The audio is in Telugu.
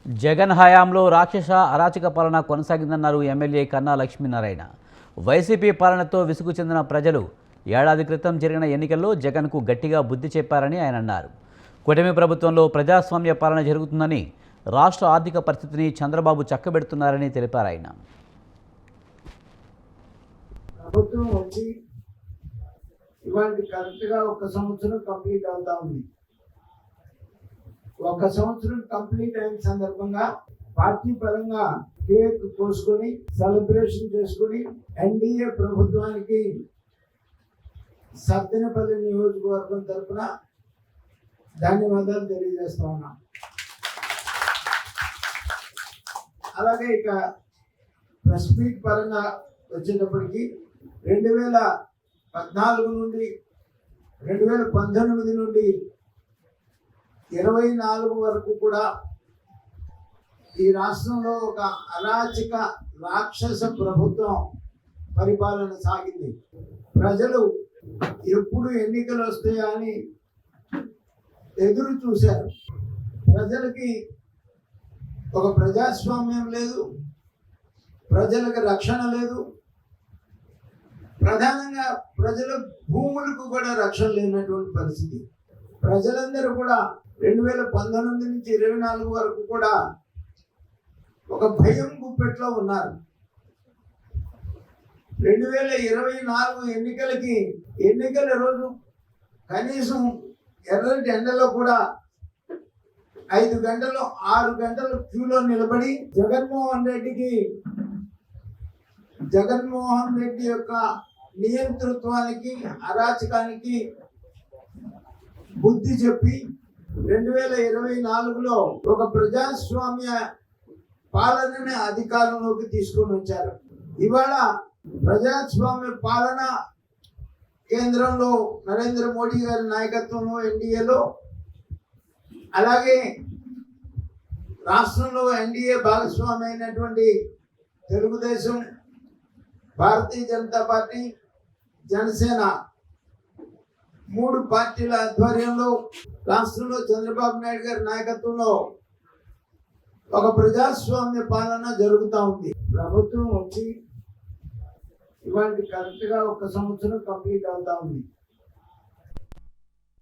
జగన్ హయాంలో రాక్షస అరాచక పాలన కొనసాగిందన్నారు ఎమ్మెల్యే కన్నా లక్ష్మీనారాయణ. వైసీపీ పాలనతో విసుగు చెందిన ప్రజలు ఏడాది క్రితం జరిగిన ఎన్నికల్లో జగన్కు గట్టిగా బుద్ధి చెప్పారని ఆయన అన్నారు. కూటమి ప్రభుత్వంలో ప్రజాస్వామ్య పాలన జరుగుతుందని, రాష్ట్ర ఆర్థిక పరిస్థితిని చంద్రబాబు చక్కబెడుతున్నారని తెలిపారు. ఆయన ప్రభుత్వం వచ్చి ఇవాళ కరెక్ట్గా 1 సంవత్సరం కంప్లీట్ అవుతా ఉంది. 1 సంవత్సరం కంప్లీట్ అయిన సందర్భంగా పార్టీ పరంగా కేక్ కోసుకొని సెలబ్రేషన్ చేసుకుని ఎన్డీఏ ప్రభుత్వానికి సత్తెనపల్లి నియోజకవర్గం తరఫున ధన్యవాదాలు తెలియజేస్తా ఉన్నాం. అలాగే ఇక ప్రెస్ మీట్ పరంగా వచ్చేటప్పటికి 2014 నుండి 2019 నుండి 24 వరకు కూడా ఈ రాష్ట్రంలో ఒక అరాచక రాక్షస ప్రభుత్వం పరిపాలన సాగింది. ప్రజలు ఎప్పుడు ఎన్నికలు వస్తాయా అని ఎదురు చూశారు. ప్రజలకి ఒక ప్రజాస్వామ్యం లేదు, ప్రజలకు రక్షణ లేదు, ప్రధానంగా ప్రజల భూములకు కూడా రక్షణ లేనటువంటి పరిస్థితి. ప్రజలందరూ కూడా 2019 నుంచి 24 వరకు కూడా ఒక భయం గుప్పెట్లో ఉన్నారు. 2024 ఎన్నికల రోజు కనీసం ఎర్రటి ఎండలో కూడా 5 గంటలు 6 గంటలు క్యూలో నిలబడి జగన్మోహన్ రెడ్డి యొక్క నియంతృత్వానికి అరాచకానికి బుద్ధి చెప్పి 2024లో ఒక ప్రజాస్వామ్య పాలనని అధికారంలోకి తీసుకొని వచ్చారు. ఇవాళ ప్రజాస్వామ్య పాలన కేంద్రంలో నరేంద్ర మోడీ గారి నాయకత్వంలో ఎన్డీఏలో, అలాగే రాష్ట్రంలో ఎన్డీఏ భాగస్వామి అయినటువంటి తెలుగుదేశం, భారతీయ జనతా పార్టీ, జనసేన 3 పార్టీల ఆధ్వర్యంలో రాష్ట్రంలో చంద్రబాబు నాయుడు గారి నాయకత్వంలో ఒక ప్రజాస్వామ్య పాలన జరుగుతూ ఉంది. ప్రభుత్వం వచ్చి ఇవాళ కరెక్ట్గా 1 సంవత్సరం కంప్లీట్ అవుతా ఉంది.